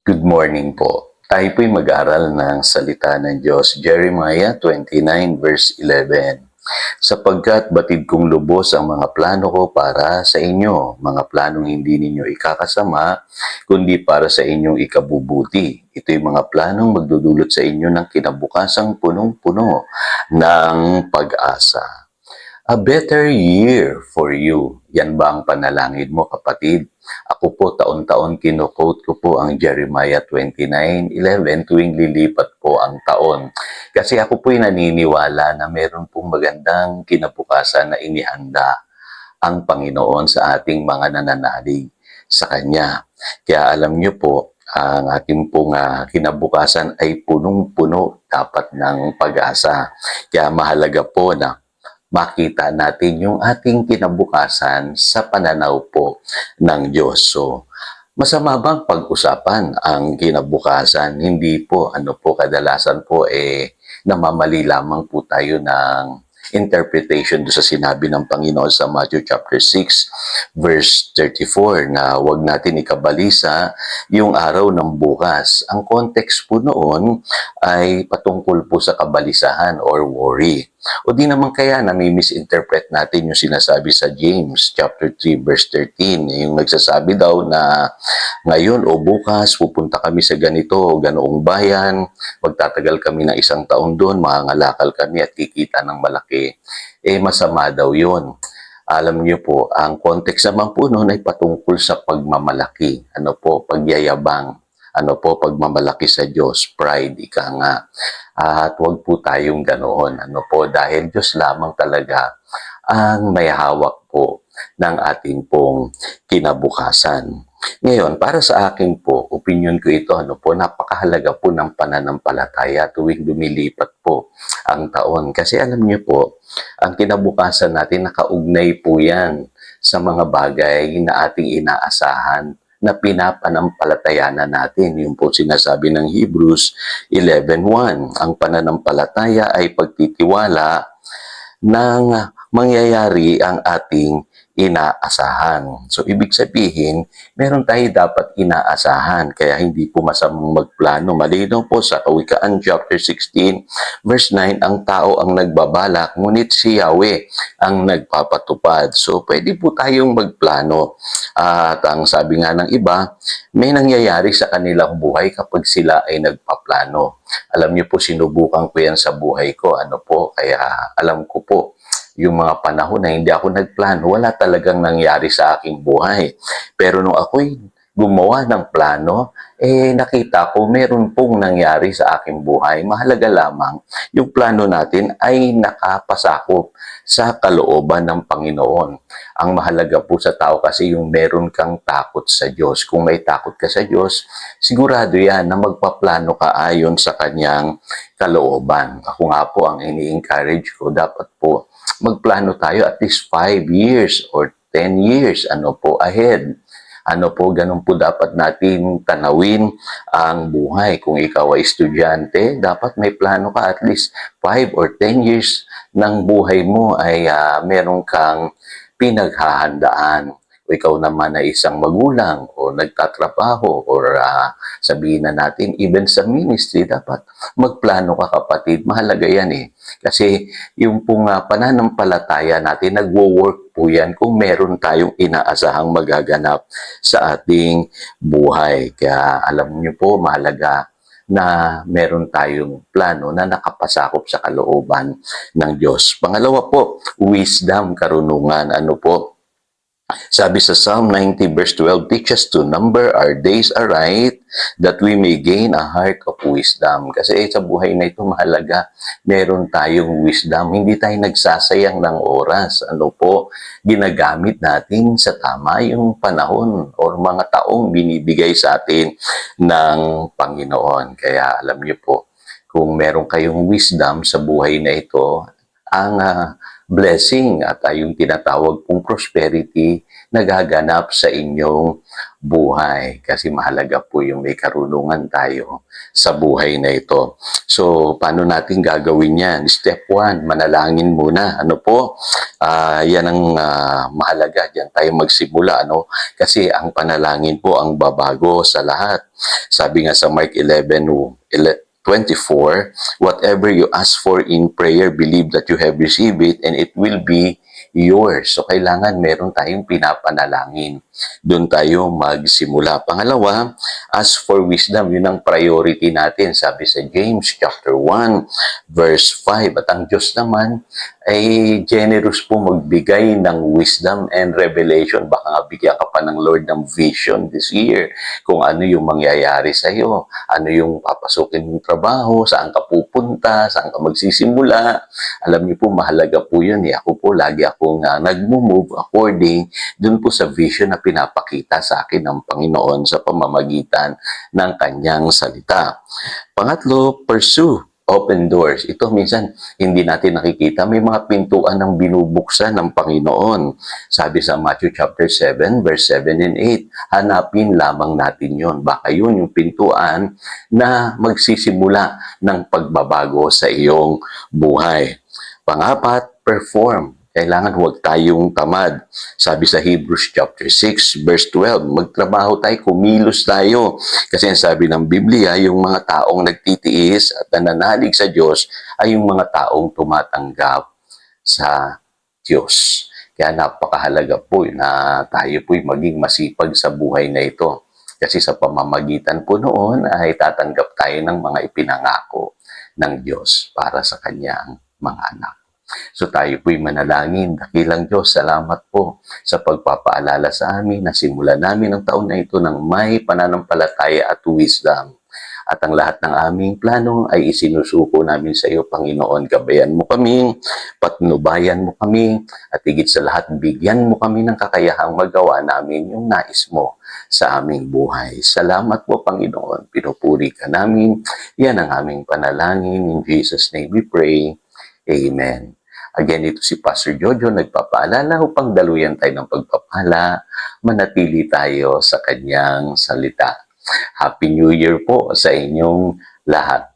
Good morning po. Tayo po'y mag-aral ng salita ng Diyos. Jeremiah 29 verse 11. Sapagkat batid kong lubos ang mga plano ko para sa inyo, mga planong hindi ninyo ikakasama, kundi para sa inyong ikabubuti. Ito'y mga planong magdudulot sa inyo ng kinabukasang punong-puno ng pag-asa. A better year for you. Yan ba ang panalangin mo, kapatid? Ako po, taon-taon kino-quote ko po ang Jeremiah 29:11 tuwing lilipat po ang taon. Kasi ako po'y naniniwala na meron pong magandang kinabukasan na inihanda ang Panginoon sa ating mga nananalig sa Kanya. Kaya alam niyo po, ang ating pong kinabukasan ay punong-puno dapat ng pag-asa. Kaya mahalaga po na makita natin yung ating kinabukasan sa pananaw po ng Diyos. So, masama bang pag-usapan ang kinabukasan? Hindi po, kadalasan po namamali lamang po tayo ng interpretation do sa sinabi ng Panginoon sa Matthew chapter 6 verse 34 na huwag natin ikabalisa yung araw ng bukas. Ang context po noon ay patungkol po sa kabalisahan or worry. O di naman kaya nami-misinterpret natin yung sinasabi sa James chapter 3 verse 13, yung nagsasabi daw na ngayon o bukas pupunta kami sa ganito o ganoong bayan, magtatagal kami ng isang taon doon, mangangalakal kami at kikita ng malaki. Masama daw yun. Alam niyo po, ang context naman po noon ay patungkol sa pagmamalaki. Pagyayabang. Pagmamalaki sa Diyos, pride, ika nga. At huwag po tayong ganoon. Dahil Diyos lamang talaga ang may hawak po ng ating pong kinabukasan. Ngayon, para sa akin po, opinion ko ito, napakahalaga po ng pananampalataya tuwing lumilipat po ang taon. Kasi alam niyo po, ang kinabukasan natin nakaugnay po yan sa mga bagay na ating inaasahan na pinapanampalatayanan natin. Yung po sinasabi ng Hebrews 11:1. Ang pananampalataya ay pagtitiwala ng mangyayari ang ating inaasahan. So, ibig sabihin, meron tayo dapat inaasahan. Kaya hindi po masamang magplano. Malinaw po sa Kawikaan chapter 16, verse 9, ang tao ang nagbabalak, ngunit si Yahweh ang nagpapatupad. So, pwede po tayong magplano. At ang sabi nga ng iba, may nangyayari sa kanilang buhay kapag sila ay nagpaplano. Alam niyo po, sinubukan ko yan sa buhay ko. Kaya alam ko po, yung mga panahon na hindi ako nagplano, wala talagang nangyari sa aking buhay. Pero nung ako'y gumawa ng plano, nakita ko meron pong nangyari sa aking buhay. Mahalaga lamang, yung plano natin ay nakapasakop sa kalooban ng Panginoon. Ang mahalaga po sa tao kasi yung meron kang takot sa Diyos. Kung may takot ka sa Diyos, sigurado yan na magpaplano ka ayon sa kanyang kalooban. Ako nga po, ang ini-encourage ko, dapat po magplano tayo at least 5 years or 10 years ahead. Ganun po dapat natin tanawin ang buhay. Kung ikaw ay estudyante, dapat may plano ka at least 5 or 10 years ng buhay mo ay meron kang pinaghahandaan. O ikaw naman ay isang magulang o nagtatrabaho or sabihin na natin even sa ministry, dapat magplano ka, kapatid. Mahalaga yan Kasi yung pong pananampalataya natin, nagwo-work po yan kung meron tayong inaasahang magaganap sa ating buhay. Kaya alam niyo po, mahalaga na meron tayong plano na nakapasakop sa kalooban ng Diyos. Pangalawa po, wisdom, karunungan. Sabi sa Psalm 90 verse 12, teach us to number our days aright that we may gain a heart of wisdom. Kasi sa buhay na ito mahalaga, meron tayong wisdom. Hindi tayo nagsasayang ng oras. Ginagamit natin sa tama yung panahon o mga taong binibigay sa atin ng Panginoon. Kaya alam niyo po, kung meron kayong wisdom sa buhay na ito, ang blessing at yung tinatawag pong prosperity na gaganap sa inyong buhay. Kasi mahalaga po yung may karunungan tayo sa buhay na ito. So, paano natin gagawin yan? Step 1, manalangin muna. Ano po? Yan ang mahalaga. Diyan tayo magsimula. Ano? Kasi ang panalangin po ang babago sa lahat. Sabi nga sa Mark 11:24, whatever you ask for in prayer, believe that you have received it and it will be yours. So, kailangan meron tayong pinapanalangin. Doon tayo magsimula. Pangalawa, ask for wisdom. Yun ang priority natin. Sabi sa James chapter 1, verse 5. At ang Diyos naman ay generous po magbigay ng wisdom and revelation. Baka nga bigyan ka pa ng Lord ng vision this year kung ano yung mangyayari sa iyo, ano yung papasukin mong trabaho, saan ka pupunta, saan ka magsisimula. Alam niyo po, mahalaga po yun. Ako po, lagi akong nag-move according dun po sa vision na pinapakita sa akin ng Panginoon sa pamamagitan ng kanyang salita. Pangatlo, pursue open doors. Ito minsan hindi natin nakikita. May mga pintuan ng binubuksan ng Panginoon. Sabi sa Matthew chapter 7, verse 7 and 8, hanapin lamang natin yon. Baka yun yung pintuan na magsisimula ng pagbabago sa iyong buhay. Pangapat, perform. Kailangan huwag tayong tamad. Sabi sa Hebrews chapter 6, verse 12, magtrabaho tayo, kumilos tayo. Kasi ang sabi ng Biblia, yung mga taong nagtitiis at nananalig sa Diyos ay yung mga taong tumatanggap sa Diyos. Kaya napakahalaga po na tayo po'y maging masipag sa buhay na ito. Kasi sa pamamagitan po noon ay tatanggap tayo ng mga ipinangako ng Diyos para sa kanyang mga anak. So tayo po'y manalangin. Dakilang Diyos, salamat po sa pagpapaalala sa amin na simulan namin ang taon na ito ng may pananampalataya at wisdom. At ang lahat ng aming plano ay isinusuko namin sa iyo, Panginoon. Gabayan mo kami, patnubayan mo kami, at higit sa lahat, bigyan mo kami ng kakayahang magawa namin yung nais mo sa aming buhay. Salamat po, Panginoon. Pinupuri ka namin. Yan ang aming panalangin. In Jesus' name we pray. Amen. Again, ito si Pastor Jojo nagpapaalala upang daluyan tayo ng pagpapala, manatili tayo sa kanyang salita. Happy New Year po sa inyong lahat.